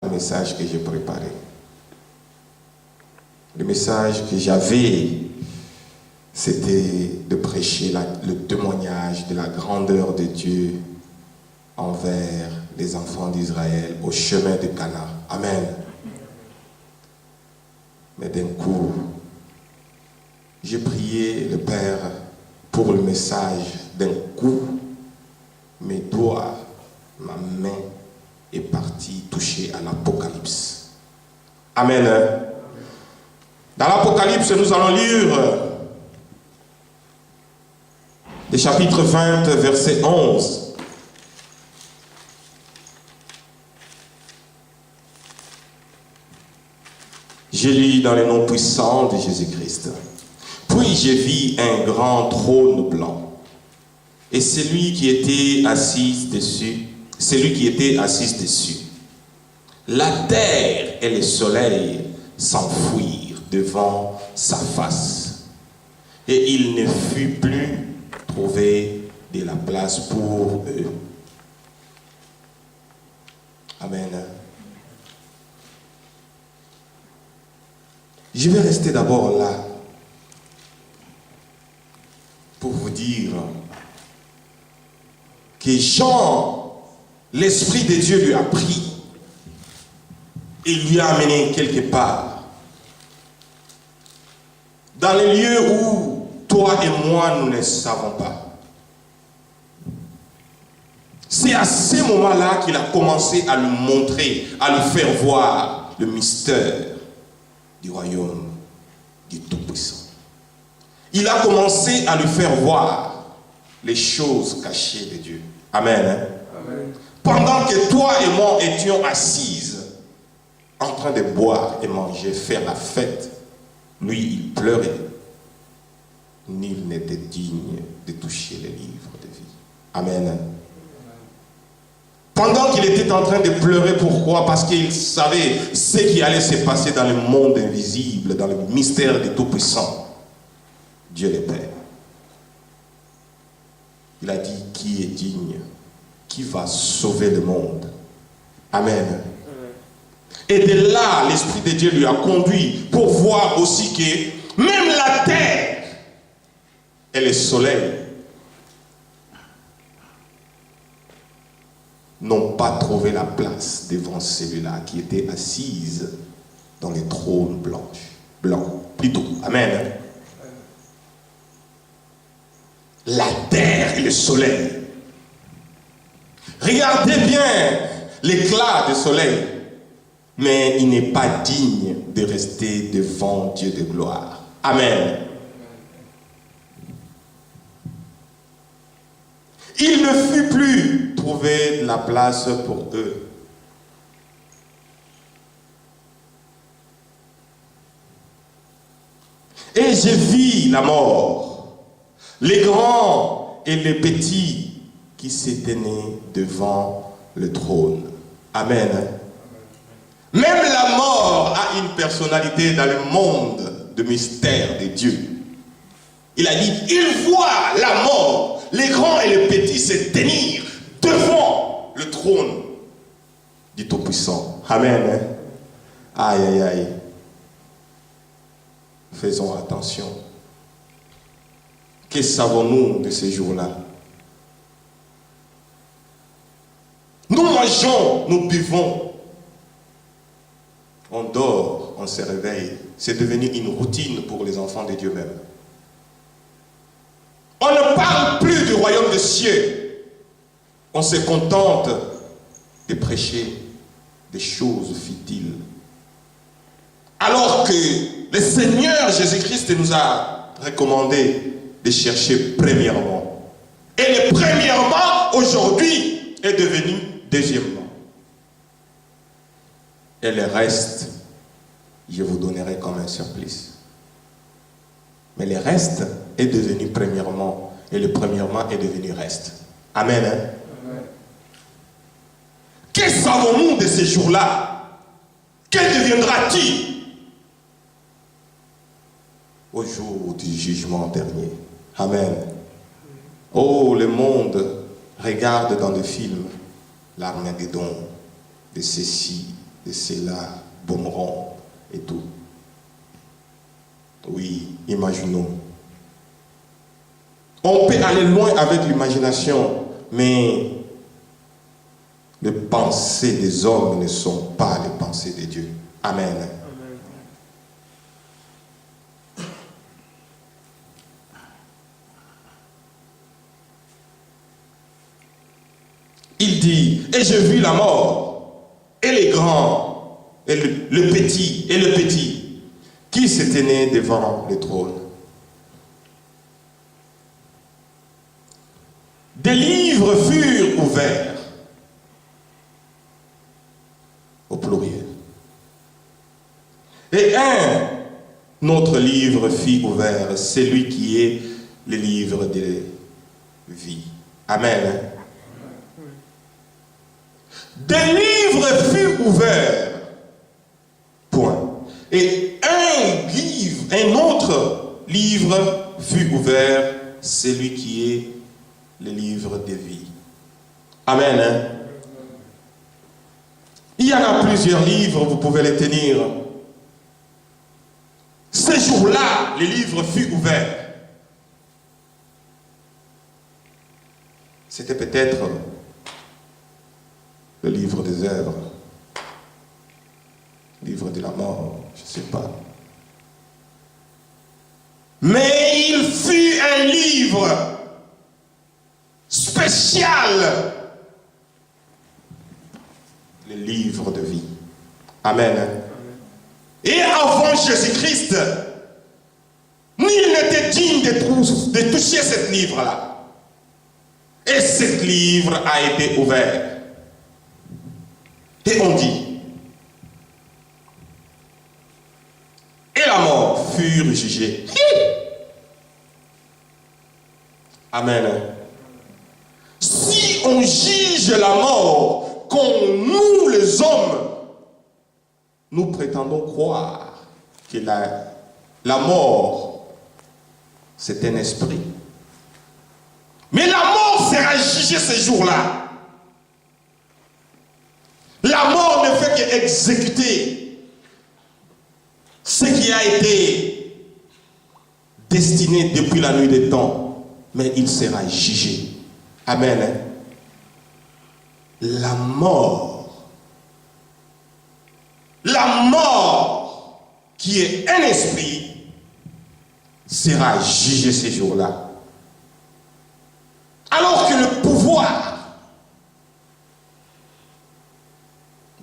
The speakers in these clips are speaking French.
Le message que j'ai préparé. Le message que j'avais, c'était de prêcher le témoignage de la grandeur de Dieu envers les enfants d'Israël au chemin de Canaan. Amen. Mais d'un coup, j'ai prié le Père pour le message. D'un coup, mes doigts, ma main est partie toucher à l'Apocalypse. Amen. Dans l'Apocalypse, nous allons lire le chapitre 20, verset 11. Je lis dans le nom puissant de Jésus-Christ. Puis je vis un grand trône blanc, et celui qui était assis dessus. La terre et le soleil s'enfuirent devant sa face, et il ne fut plus trouvé de la place pour eux. Amen. Je vais rester d'abord là pour vous dire que Jean, l'Esprit de Dieu lui a pris et lui a amené quelque part. Dans les lieux où toi et moi, nous ne savons pas. C'est à ce moment-là qu'il a commencé à lui montrer, à lui faire voir le mystère du royaume du Tout-Puissant. Il a commencé à lui faire voir les choses cachées de Dieu. Amen. Amen. Pendant que toi et moi étions assises, en train de boire et manger, faire la fête, lui, il pleurait. Nul n'était digne de toucher les livres de vie. Amen. Pendant qu'il était en train de pleurer, pourquoi? Parce qu'il savait ce qui allait se passer dans le monde invisible, dans le mystère du Tout-Puissant, Dieu le Père. Il a dit, qui est digne? Qui va sauver le monde? Amen. Et de là, l'Esprit de Dieu lui a conduit pour voir aussi que même la terre et le soleil n'ont pas trouvé la place devant celui-là qui était assise dans les trônes blancs, plutôt. Amen. La terre et le soleil. Regardez bien l'éclat du soleil, mais il n'est pas digne de rester devant Dieu de gloire. Amen. Il ne fut plus trouvé de la place pour eux. Et je vis la mort, les grands et les petits qui se tenaient devant le trône. Amen. Même la mort a une personnalité dans le monde de mystère de Dieu. Il a dit, il voit la mort, les grands et les petits se tenir devant le trône du Tout-Puissant. Amen. Aïe, aïe, aïe. Faisons attention. Que savons-nous de ces jours-là? Nous mangeons, nous buvons. On dort, on se réveille. C'est devenu une routine pour les enfants de Dieu même. On ne parle plus du royaume des cieux. On se contente de prêcher des choses futiles. Alors que le Seigneur Jésus-Christ nous a recommandé de chercher premièrement. Et le premièrement, aujourd'hui, est devenu deuxièmement. Et le reste, je vous donnerai comme un surplice. Mais le reste est devenu premièrement, et le premièrement est devenu reste. Amen. Hein? Amen. Que savons-nous de ces jours-là? Que deviendra-t-il au jour du jugement dernier? Amen. Oh, le monde regarde dans le film l'Armageddon de ceci et c'est là, boomerang et tout. Oui, imaginons. On peut aller loin avec l'imagination, mais les pensées des hommes ne sont pas les pensées de Dieu. Amen. Il dit, et je vis la mort, et les grands, et le petit, qui se tenaient devant le trône. Des livres furent ouverts, au pluriel. Et un autre livre fut ouvert, celui qui est le livre de vie. Amen. Des livres furent ouverts. Point. Et un autre livre fut ouvert, celui qui est le livre de vie. Amen. Il y en a plusieurs livres, vous pouvez les tenir. Ce jour-là, le livre fut ouvert. C'était peut-être le livre des œuvres, le livre de la mort, je ne sais pas. Mais il fut un livre spécial, le livre de vie. Amen. Et avant Jésus-Christ, nul n'était digne de toucher ce livre-là. Et ce livre a été ouvert. Et on dit, et la mort furent jugées. Amen. Si on juge la mort comme nous les hommes, nous prétendons croire que la mort, c'est un esprit. Mais la mort sera jugée ce jour-là. La mort ne fait qu'exécuter ce qui a été destiné depuis la nuit des temps, mais il sera jugé. Amen. La mort qui est un esprit sera jugé ce jour-là. Alors que le pouvoir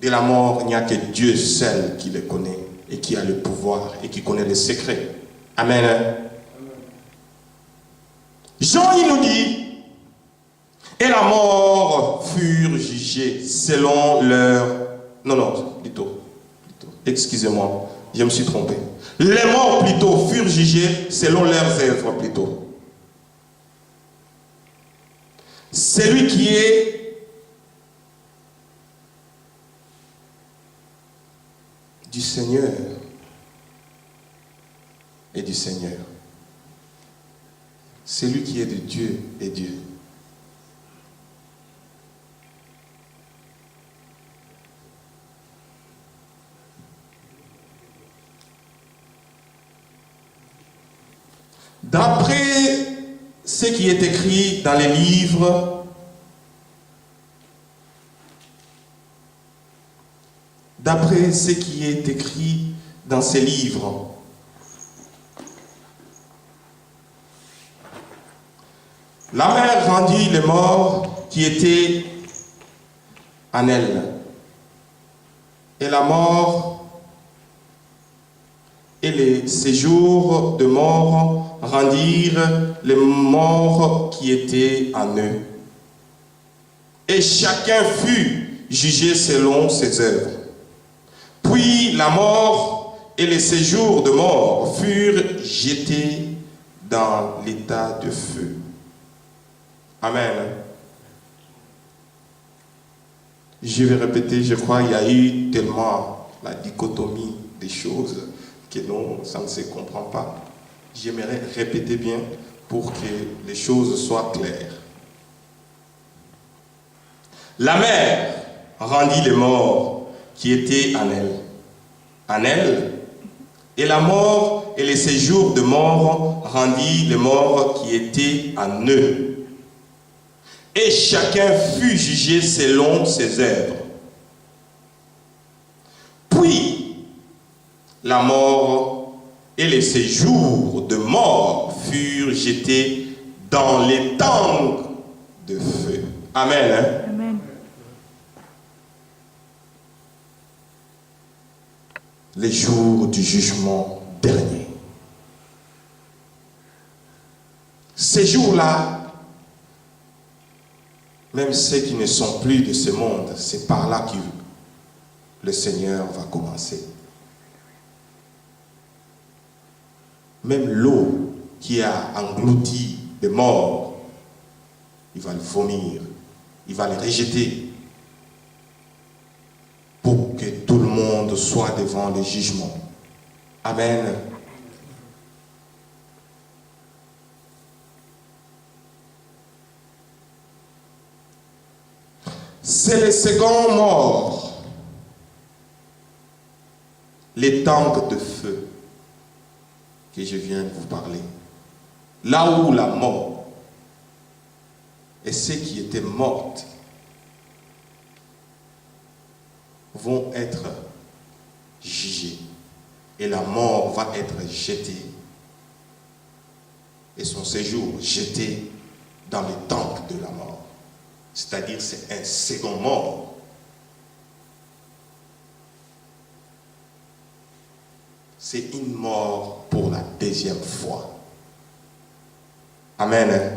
de la mort, il n'y a que Dieu seul qui le connaît et qui a le pouvoir et qui connaît les secrets. Amen. Jean, il nous dit, et la mort furent jugées selon leur... Non, plutôt. Excusez-moi, je me suis trompé. Les morts plutôt furent jugés selon leurs œuvres plutôt. Celui qui est du Seigneur et du Seigneur. Celui qui est de Dieu est Dieu. D'après ce qui est écrit dans les livres, d'après ce qui est écrit dans ces livres, la mer rendit les morts qui étaient en elle, et la mort et les séjours de mort rendirent les morts qui étaient en eux. Et chacun fut jugé selon ses œuvres. Puis la mort et les séjours de mort furent jetés dans l'état de feu. Amen. Je vais répéter, je crois qu'il y a eu tellement la dichotomie des choses que non, ça ne se comprend pas. J'aimerais répéter bien pour que les choses soient claires. La mer rendit les morts qui était en elle. En elle. Et la mort et les séjours de mort rendit les morts qui étaient en eux. Et chacun fut jugé selon ses œuvres. Puis, la mort et les séjours de mort furent jetés dans les tangs de feu. Amen. Hein? Amen. Les jours du jugement dernier. Ces jours-là, même ceux qui ne sont plus de ce monde, c'est par là que le Seigneur va commencer. Même l'eau qui a englouti des morts, il va le vomir, il va le rejeter pour que tout le monde soit devant le jugement. Amen. C'est le second mort, les tangs de feu que je viens de vous parler. Là où la mort et ceux qui étaient morts vont être jugés et la mort va être jetée et son séjour jeté dans les tangs de la mort. C'est-à-dire c'est un second mort. C'est une mort pour la deuxième fois. Amen. Amen.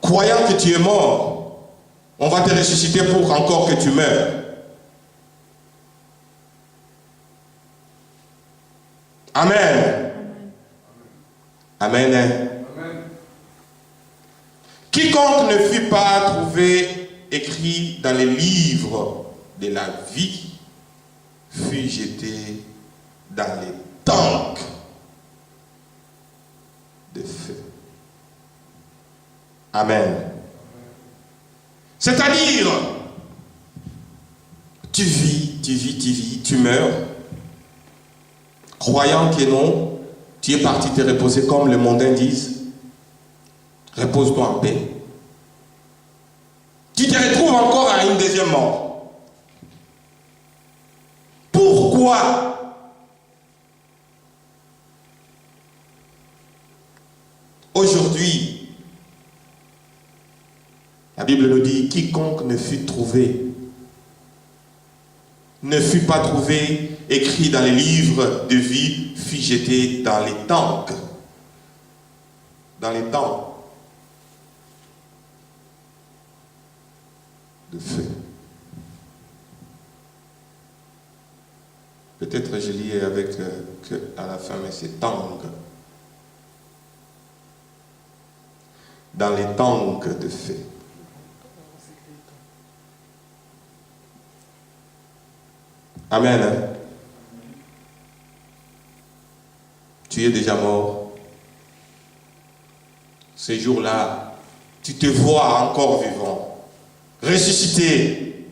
Croyant que tu es mort, on va te ressusciter pour encore que tu meurs. Amen. Amen. Amen. Amen. Quiconque ne fut pas trouvé écrit dans les livres de la vie fut jeté dans les tangs de feu. Amen. C'est-à-dire, tu vis, tu meurs, croyant que non, tu es parti te reposer comme les mondains disent. Repose-toi en paix. Tu te retrouves encore à une deuxième mort. Pourquoi? Aujourd'hui, la Bible nous dit, quiconque ne fut pas trouvé écrit dans les livres de vie, fut jeté dans les tangs. Dans les tangs de feu. Peut-être je lis avec que à la fin, mais c'est tangs. Dans les tangs de feu. Amen. Hein? Tu es déjà mort. Ces jours-là, tu te vois encore vivant, ressuscité.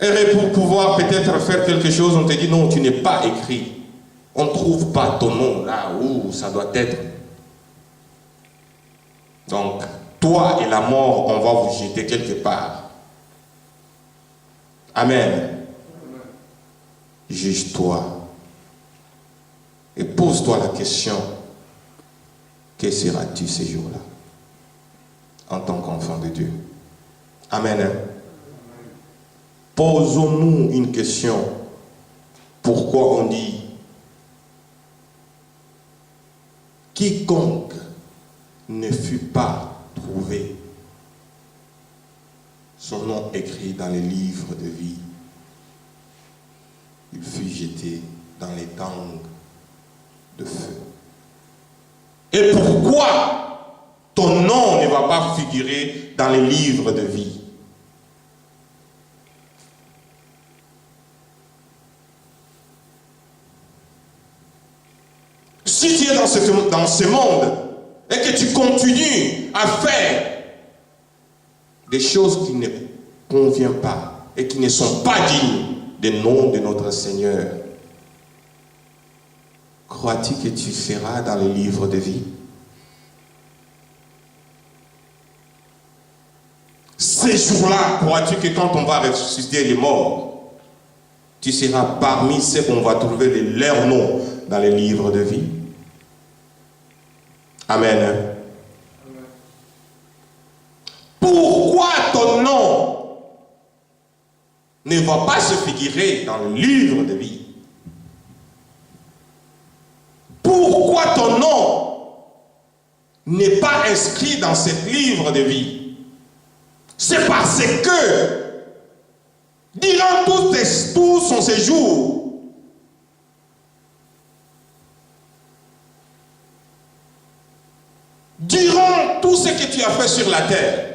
Et pour pouvoir peut-être faire quelque chose, on te dit non, tu n'es pas écrit. On ne trouve pas ton nom là où ça doit être. Donc, toi et la mort, on va vous jeter quelque part. Amen. Juge-toi et pose-toi la question, que seras-tu ces jours-là en tant qu'enfant de Dieu? Amen. Posons-nous une question. Pourquoi on dit quiconque ne fut pas trouvé son nom écrit dans les livres de vie, il fut jeté dans les tangs de feu. Et pourquoi ton nom ne va pas figurer dans les livres de vie? Si tu es dans ce monde et que tu continues à faire des choses qui ne conviennent pas et qui ne sont pas dignes du nom de notre Seigneur. Crois-tu que tu seras dans le livre de vie? Ces jours-là, crois-tu que quand on va ressusciter les morts, tu seras parmi ceux qu'on va trouver leurs noms dans le livre de vie? Amen. Pourquoi ton nom ne va pas se figurer dans le livre de vie? Pourquoi ton nom n'est pas inscrit dans ce livre de vie? C'est parce que durant tout son séjour, durant tout ce que tu as fait sur la terre,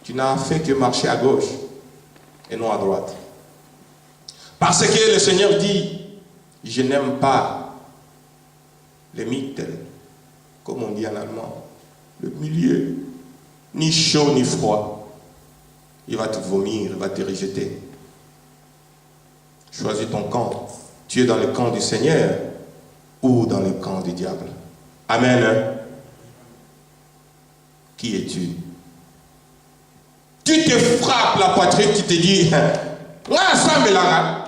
tu n'as fait que marcher à gauche et non à droite. Parce que le Seigneur dit, je n'aime pas les mythes, comme on dit en allemand, le milieu, ni chaud ni froid. Il va te vomir, il va te rejeter. Choisis ton camp. Tu es dans le camp du Seigneur ou dans le camp du diable. Amen. Qui es-tu? Tu te frappes la poitrine, tu te dis, ah, ça me l'a.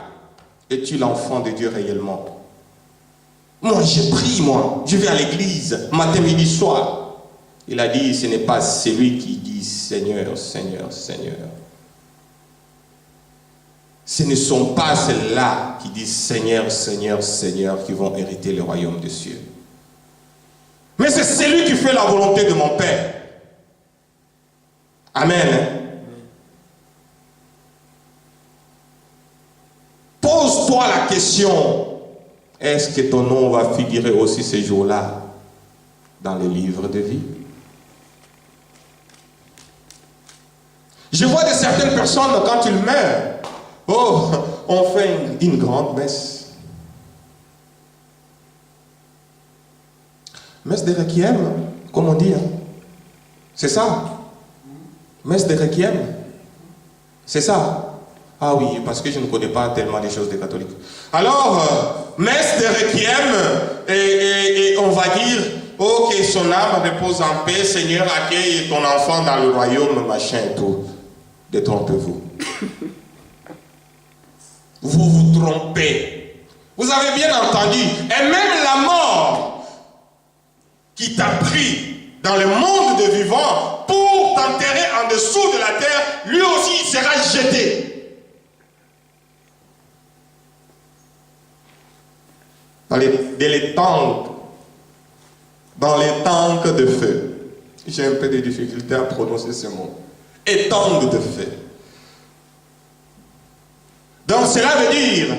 Es-tu l'enfant de Dieu réellement? Moi, je prie, moi. Je vais à l'église, matin, midi, soir. Il a dit, ce n'est pas celui qui dit Seigneur, Seigneur, Seigneur. Ce ne sont pas ceux-là qui disent Seigneur, Seigneur, Seigneur qui vont hériter le royaume des cieux. Mais c'est celui qui fait la volonté de mon Père. Amen. Pose-toi la question, est-ce que ton nom va figurer aussi ces jours-là dans le livre de vie? Je vois de certaines personnes, quand ils meurent, oh, on fait une grande messe. Messe de requiem, comme on dit. Hein? C'est ça. Messe de requiem. C'est ça. Ah oui, parce que je ne connais pas tellement les choses des catholiques. Alors, messe de requiem, et on va dire, oh, que son âme repose en paix, Seigneur, accueille ton enfant dans le royaume, machin et tout. Détrompez-vous. Vous vous trompez. Vous avez bien entendu. Et même la mort qui t'a pris dans le monde des vivants pour t'enterrer en dessous de la terre, lui aussi il sera jeté. Dans les tanks de feu. J'ai un peu de difficulté à prononcer ce mot. Étang de feu. Donc cela veut dire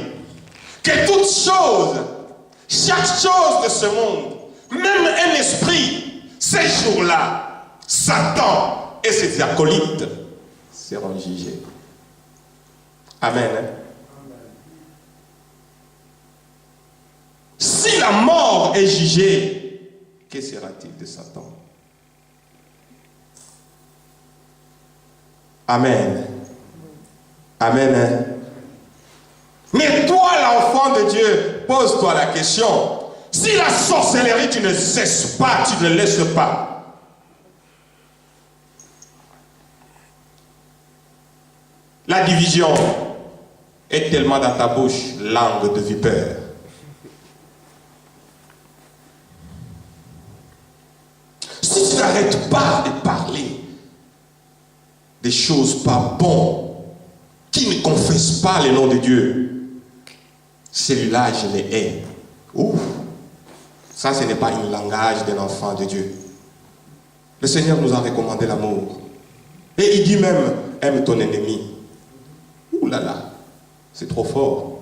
que toute chose, chaque chose de ce monde, même un esprit, ces jours-là, Satan et ses acolytes seront jugés. Amen. Si la mort est jugée, que sera-t-il de Satan? Amen. Amen. Mais toi, l'enfant de Dieu, pose-toi la question. Si la sorcellerie, tu ne cesses pas, tu ne laisses pas. La division est tellement dans ta bouche, langue de vipère. Si tu n'arrêtes pas de parler des choses pas bonnes, qui ne confessent pas le nom de Dieu, celui-là, je les hais. Ouf! Ça, ce n'est pas un langage d'un enfant de Dieu. Le Seigneur nous a recommandé l'amour. Et il dit même, aime ton ennemi. Ouh là là, c'est trop fort.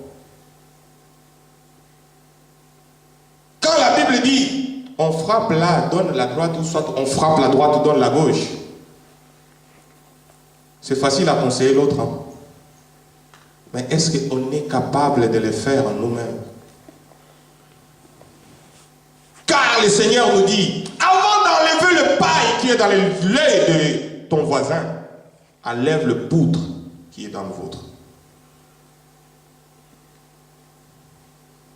Quand la Bible dit, on frappe là, donne la droite, ou soit on frappe la droite, donne la gauche. C'est facile à conseiller l'autre. Hein? Mais est-ce qu'on est capable de le faire en nous-mêmes? Car le Seigneur nous dit, avant d'enlever le paille qui est dans le lait de ton voisin, enlève le poutre qui est dans le vôtre.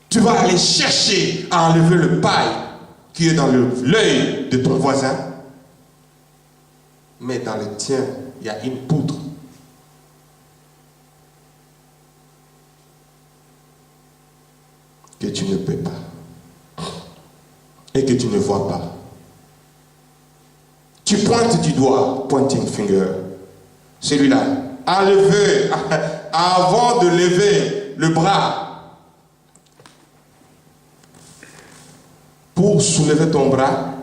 Tu vas aller chercher à enlever le paille qui est dans l'œil de ton voisin, mais dans le tien, il y a une poutre. Que tu ne peux pas et que tu ne vois pas. Tu pointes du doigt, pointing finger, celui-là, enlever, avant de lever le bras, pour soulever ton bras,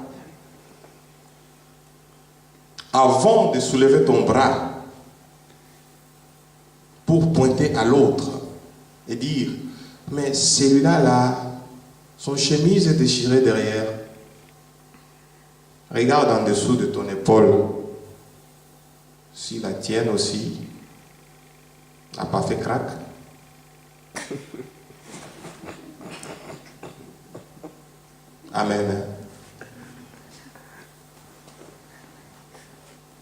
avant de soulever ton bras, pour pointer à l'autre et dire, mais celui-là, son chemise est déchirée derrière. Regarde en dessous de ton épaule si la tienne aussi n'a pas fait crack. Amen.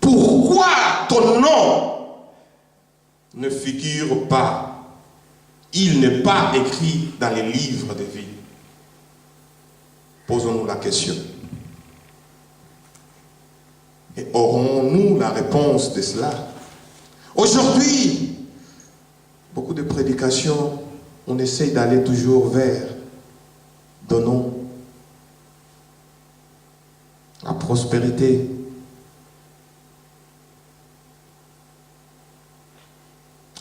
Pourquoi ton nom ne figure pas? Il n'est pas écrit dans les livres de vie. Posons-nous la question. Et aurons-nous la réponse de cela? Aujourd'hui, beaucoup de prédications, on essaye d'aller toujours vers donnons la prospérité.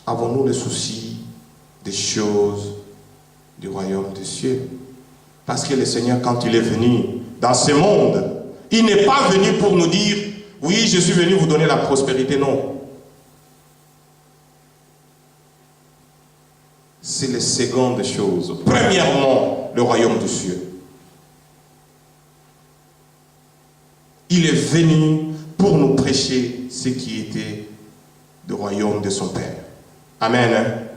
Avons-nous le souci des choses du royaume des cieux? Parce que le Seigneur, quand il est venu dans ce monde, il n'est pas venu pour nous dire oui, je suis venu vous donner la prospérité. Non. C'est les secondes choses. Premièrement, le royaume des cieux. Il est venu pour nous prêcher ce qui était du royaume de son Père. Amen. Amen.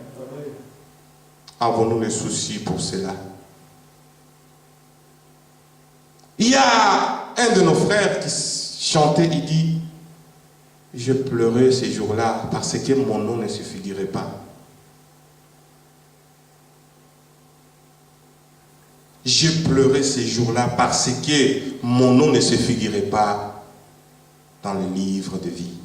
Avons-nous les soucis pour cela? Il y a un de nos frères qui chantait, il dit, je pleurais ces jours-là parce que mon nom ne se figurait pas. Je pleurais ces jours-là parce que mon nom ne se figurait pas dans le livre de vie.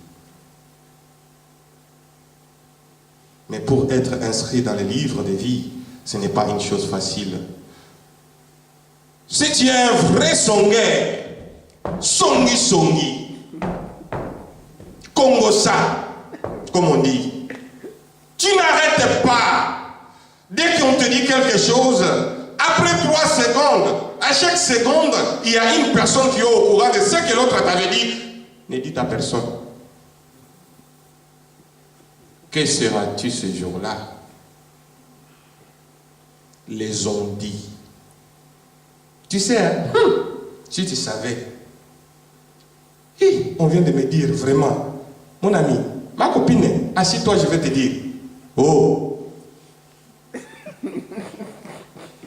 Mais pour être inscrit dans le livre de vie, ce n'est pas une chose facile. Si tu es un vrai songueur, songi, Congosa, comme on dit, tu n'arrêtes pas. Dès qu'on te dit quelque chose, après 3 secondes, à chaque seconde, il y a une personne qui est au courant de ce que l'autre t'avait dit. Ne dis à personne. Que seras-tu ce jour-là? Les ont dit. Tu sais, hein? Si tu savais. On vient de me dire vraiment, mon ami, ma copine, assis-toi, je vais te dire. Oh!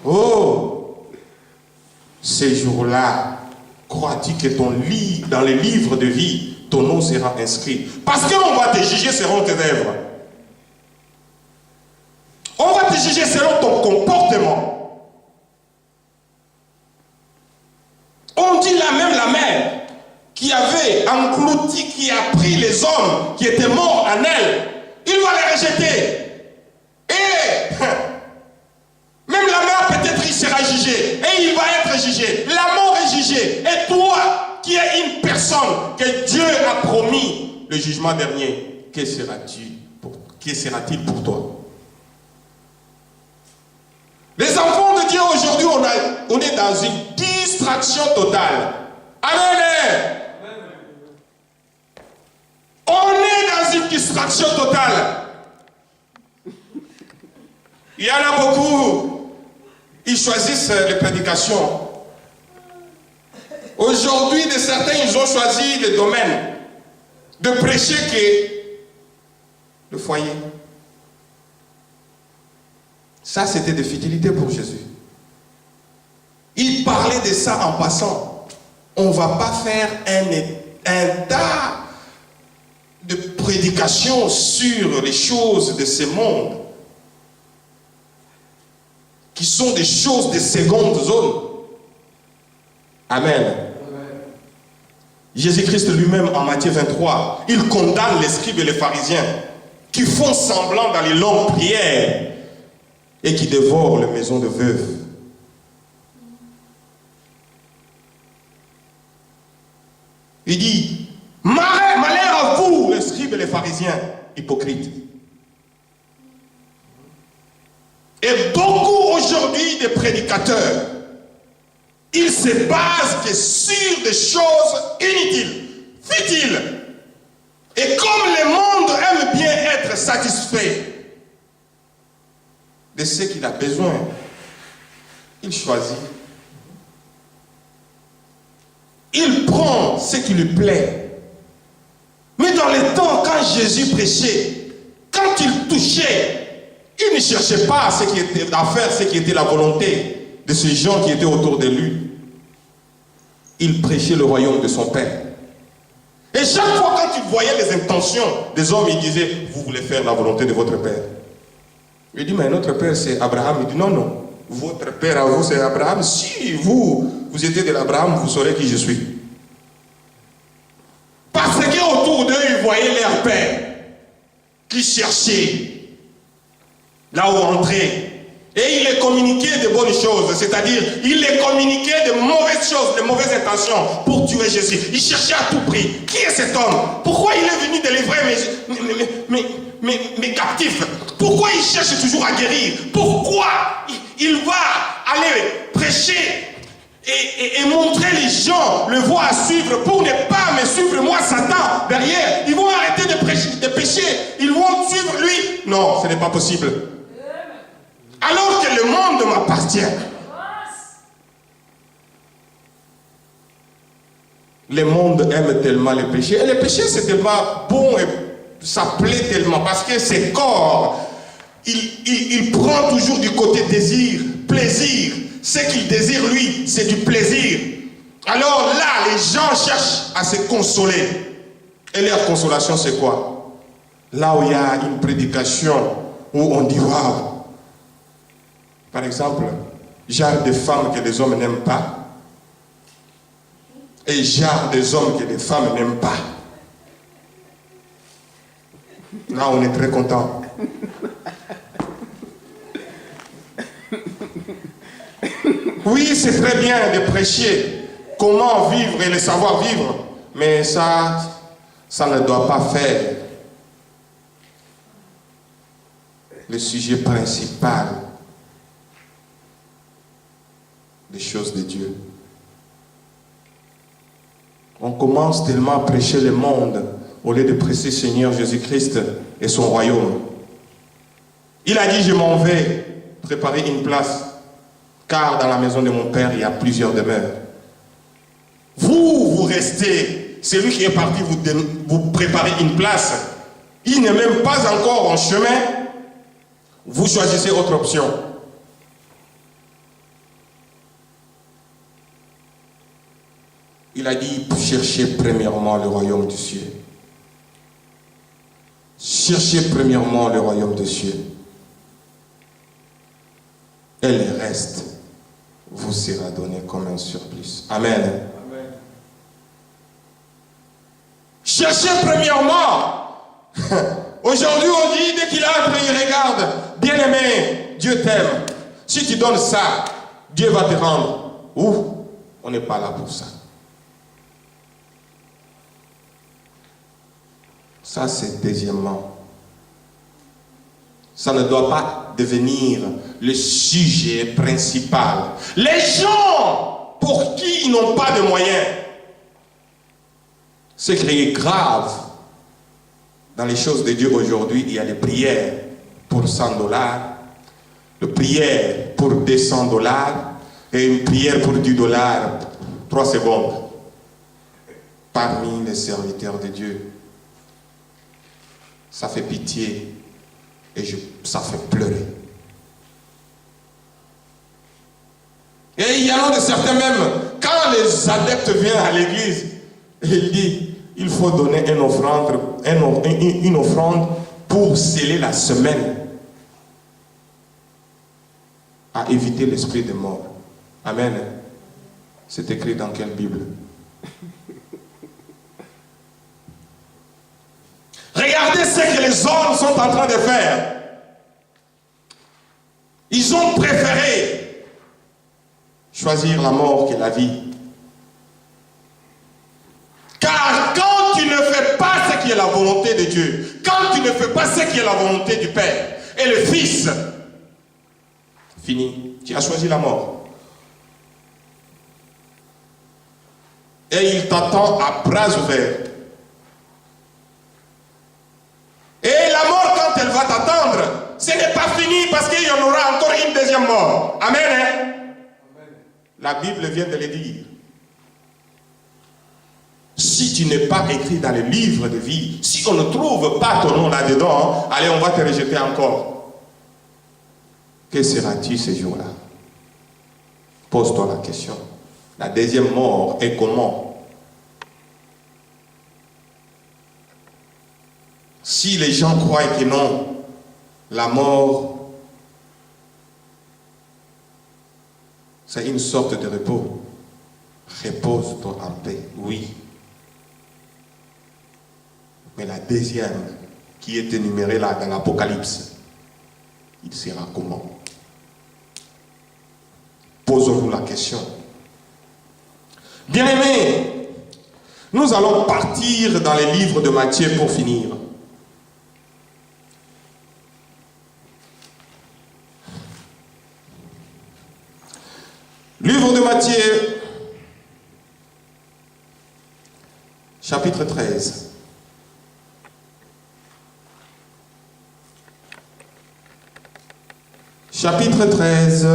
Oh! Ces jours-là, crois-tu que dans les livres de vie, ton nom sera inscrit? Parce qu'on va te juger selon tes œuvres. On va te juger selon ton comportement. On dit là même la mère qui avait englouti, qui a pris les hommes qui étaient morts en elle, il va les rejeter. Et même la mère peut-être il sera jugé et il va être jugé. La mort est jugée. Et toi qui es une personne que Dieu a promis le jugement dernier, que sera-t-il pour toi? Les enfants de Dieu aujourd'hui, on est dans une distraction totale. Amen. On est dans une distraction totale. Il y en a beaucoup, ils choisissent les prédications. Aujourd'hui, certains, ils ont choisi le domaine de prêcher que le foyer. Ça, c'était de fidélité pour Jésus. Il parlait de ça en passant. On ne va pas faire un tas de prédications sur les choses de ce monde, qui sont des choses de seconde zone. Amen. Jésus-Christ lui-même, en Matthieu 23, il condamne les scribes et les pharisiens qui font semblant dans les longues prières et qui dévorent les maisons de veuves. Il dit, malheur à vous, les scribes et les pharisiens, hypocrites. Et beaucoup aujourd'hui des prédicateurs, ils se basent que sur des choses inutiles, futiles. Et comme le monde aime bien être satisfait de ce qu'il a besoin, il choisit. Il prend ce qui lui plaît. Mais dans les temps, quand Jésus prêchait, quand il touchait, il ne cherchait pas à faire ce qui était la volonté de ces gens qui étaient autour de lui. Il prêchait le royaume de son Père. Et chaque fois quand il voyait les intentions des hommes, il disait, vous voulez faire la volonté de votre Père. Il dit, mais notre Père c'est Abraham. Il dit, non, non, votre Père à vous c'est Abraham. Si vous étiez de l'Abraham, vous saurez qui je suis. Parce qu'autour d'eux, ils voyaient leur Père qui cherchait là où entrer. Et il les communiquait de bonnes choses, c'est-à-dire il les communiquait de mauvaises choses, de mauvaises intentions pour tuer Jésus. Il cherchait à tout prix. Qui est cet homme? Pourquoi il est venu délivrer mes captifs? Pourquoi il cherche toujours à guérir? Pourquoi il va aller prêcher et montrer les gens le voie à suivre pour ne pas me suivre moi, Satan, derrière? Ils vont arrêter de pécher, ils vont suivre lui. Non, ce n'est pas possible. Alors que le monde m'appartient. Le monde aime tellement le péché. Et le péché, c'est tellement bon et ça plaît tellement. Parce que ses corps, il prend toujours du côté désir, plaisir. Ce qu'il désire, lui, c'est du plaisir. Alors là, les gens cherchent à se consoler. Et leur consolation, c'est quoi? Là où il y a une prédication, où on dit, waouh. Par exemple, genre de femmes que les hommes n'aiment pas et genre des hommes que les femmes n'aiment pas. Là, on est très content. Oui, c'est très bien de prêcher comment vivre et le savoir vivre, mais ça ne doit pas faire le sujet principal des choses de Dieu. On commence tellement à prêcher le monde au lieu de prêcher Seigneur Jésus-Christ et son royaume. Il a dit, je m'en vais préparer une place, car dans la maison de mon Père, il y a plusieurs demeures. Vous restez, celui qui est parti vous préparer une place, il n'est même pas encore en chemin, vous choisissez autre option. Il a dit, cherchez premièrement le royaume des cieux. Cherchez premièrement le royaume des cieux. Et le reste vous sera donné comme un surplus. Amen. Amen. Cherchez premièrement. Aujourd'hui, on dit, dès qu'il a appris, il regarde. Bien-aimé, Dieu t'aime. Si tu donnes ça, Dieu va te rendre. Ouh, on n'est pas là pour ça. Ça, c'est deuxièmement. Ça ne doit pas devenir le sujet principal. Les gens pour qui ils n'ont pas de moyens, ce qui est grave dans les choses de Dieu aujourd'hui, il y a des prières pour $100, des prières pour $200 et une prière pour $10, 3 secondes. Parmi les serviteurs de Dieu. Ça fait pitié et ça fait pleurer. Et il y en a de certains même, quand les adeptes viennent à l'église, ils disent, il faut donner une offrande pour sceller la semaine, à éviter l'esprit de mort. Amen. C'est écrit dans quelle Bible? Regardez ce que les hommes sont en train de faire. Ils ont préféré choisir la mort que la vie. Car quand tu ne fais pas ce qui est la volonté de Dieu, quand tu ne fais pas ce qui est la volonté du Père et le Fils, fini, tu as choisi la mort. Et il t'attend à bras ouverts. Et la mort, quand elle va t'attendre, ce n'est pas fini parce qu'il y en aura encore une deuxième mort. Amen, hein? Amen. La Bible vient de le dire. Si tu n'es pas écrit dans le livre de vie, si on ne trouve pas ton nom là-dedans, allez, on va te rejeter encore. Que seras-tu ce jour-là? Pose-toi la question. La deuxième mort est comment? Si les gens croient que non, la mort, c'est une sorte de repos. Repose-toi en paix, oui. Mais la deuxième, qui est énumérée là dans l'Apocalypse, il sera comment? Posons-nous la question. Bien-aimés, nous allons partir dans les livres de Matthieu pour finir. Livre de Matthieu, chapitre 13. Chapitre 13,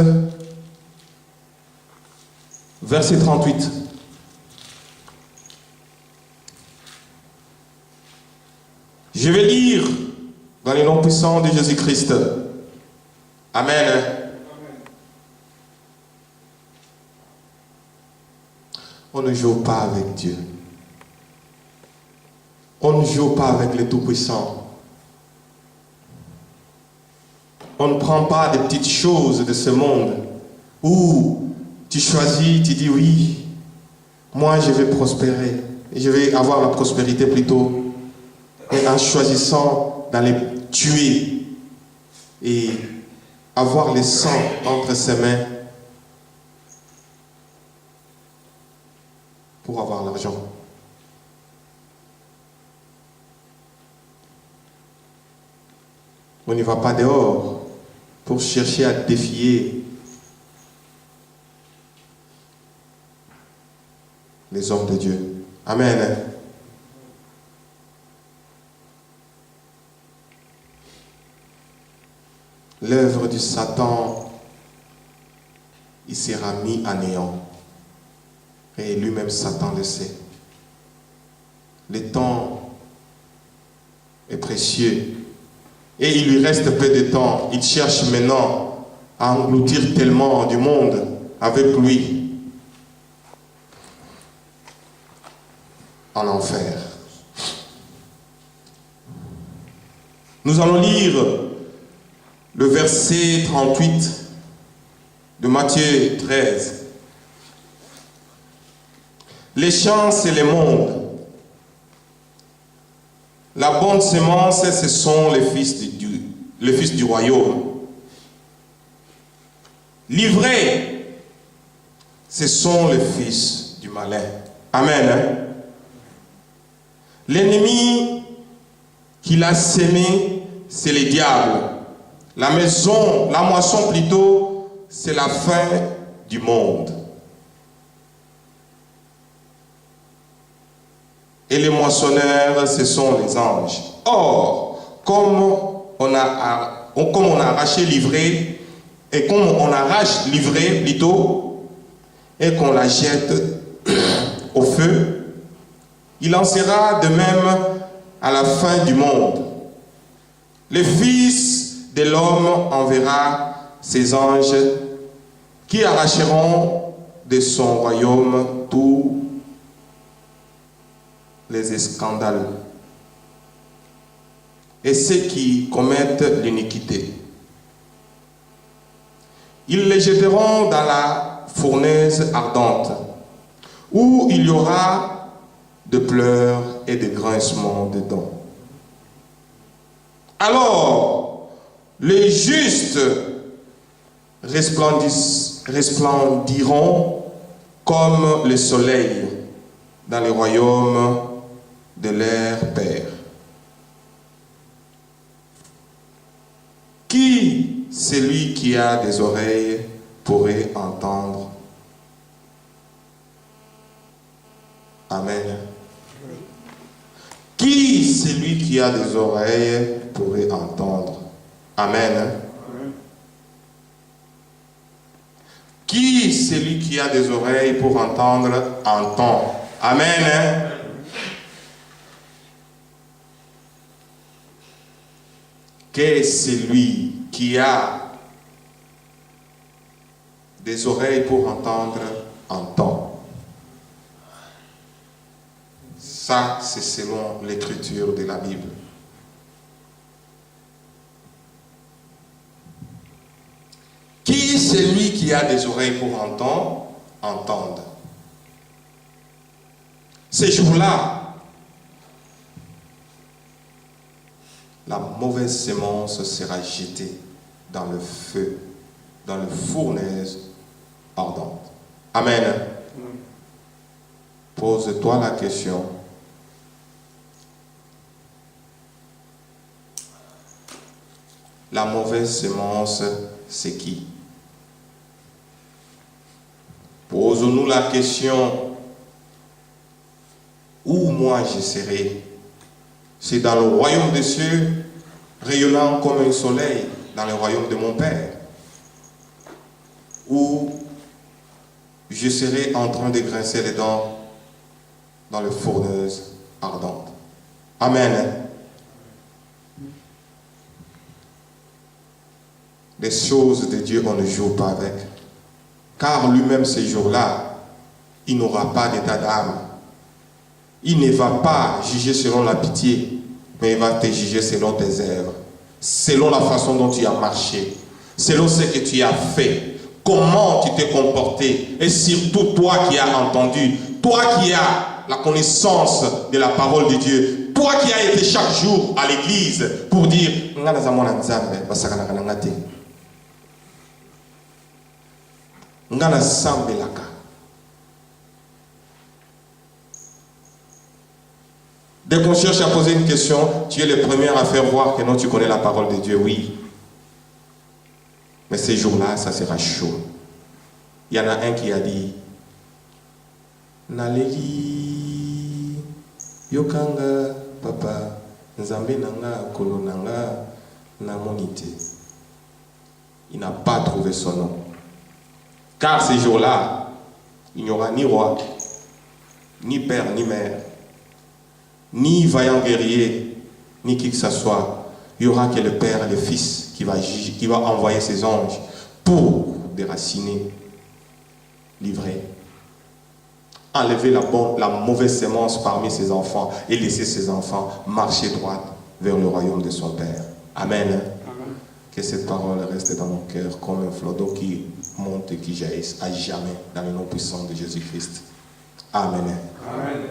verset 38. Je vais lire dans les noms puissants de Jésus-Christ. Amen. On ne joue pas avec Dieu. On ne joue pas avec le Tout-Puissant. On ne prend pas des petites choses de ce monde où tu choisis, tu dis oui, moi je vais prospérer. Et je vais avoir la prospérité plutôt. Et en choisissant d'aller tuer et avoir le sang entre ses mains pour avoir l'argent. On n'y va pas dehors pour chercher à défier les hommes de Dieu. Amen. L'œuvre du Satan, il sera mis à néant. Et lui-même, Satan le sait. Le temps est précieux. Et il lui reste peu de temps. Il cherche maintenant à engloutir tellement du monde avec lui en enfer. Nous allons lire le verset 38 de Matthieu 13. Les champs, c'est le monde. La bonne semence, ce sont les fils du royaume. L'ivrée, ce sont les fils du malin. Amen. Hein? L'ennemi qu'il a sémé, c'est le diable. La moisson plutôt, c'est la fin du monde. Et les moissonneurs, ce sont les anges. Or, comme on a arraché l'ivraie, et comme on arrache l'ivraie plutôt, et qu'on la jette au feu, il en sera de même à la fin du monde. Le Fils de l'homme enverra ses anges qui arracheront de son royaume tout les scandales et ceux qui commettent l'iniquité. Ils les jetteront dans la fournaise ardente, où il y aura de pleurs et de grincements de dents. Alors, les justes resplendiront comme le soleil dans le royaume de leur Père. Qui, celui qui a des oreilles, pourrait entendre? Amen. Qui, celui qui a des oreilles, pourrait entendre? Amen. Qui, celui qui a des oreilles pour entendre, entend? Amen. Que celui qui a des oreilles pour entendre, entend. Ça, c'est selon l'écriture de la Bible. Qui, celui qui a des oreilles pour entendre, entende. Ces jours-là, la mauvaise sémence sera jetée dans le feu, dans le fournaise ardente. Amen. Pose-toi la question. La mauvaise sémence, c'est qui? Pose-nous la question. Où moi je serai? C'est dans le royaume des cieux, rayonnant comme un soleil, dans le royaume de mon Père, où je serai en train de grincer les dents dans le fourneuse ardente. Amen. Les choses de Dieu, on ne joue pas avec. Car lui-même, ces jours-là, il n'aura pas d'état d'âme. Il ne va pas juger selon la pitié, mais il va te juger selon tes œuvres, selon la façon dont tu as marché, selon ce que tu as fait, comment tu t'es comporté, et surtout toi qui as entendu, toi qui as la connaissance de la parole de Dieu, toi qui as été chaque jour à l'église pour dire Ngana sambelaka. Dès qu'on cherche à poser une question, tu es le premier à faire voir que non, tu connais la parole de Dieu, oui. Mais ces jours-là, ça sera chaud. Il y en a un qui a dit Naleli Yokanga Papa Nzambe Nanga Kolo Nanga Namonite. Il n'a pas trouvé son nom. Car ces jours-là, il n'y aura ni roi, ni père, ni mère, ni vaillant guerrier, ni qui que ce soit. Il n'y aura que le Père et le Fils qui va envoyer ses anges pour déraciner, livrer, enlever la mauvaise sémence parmi ses enfants et laisser ses enfants marcher droit vers le royaume de son Père. Amen. Que cette parole reste dans nos cœurs comme un flot d'eau qui monte et qui jaillisse à jamais dans le nom puissant de Jésus-Christ. Amen. Amen.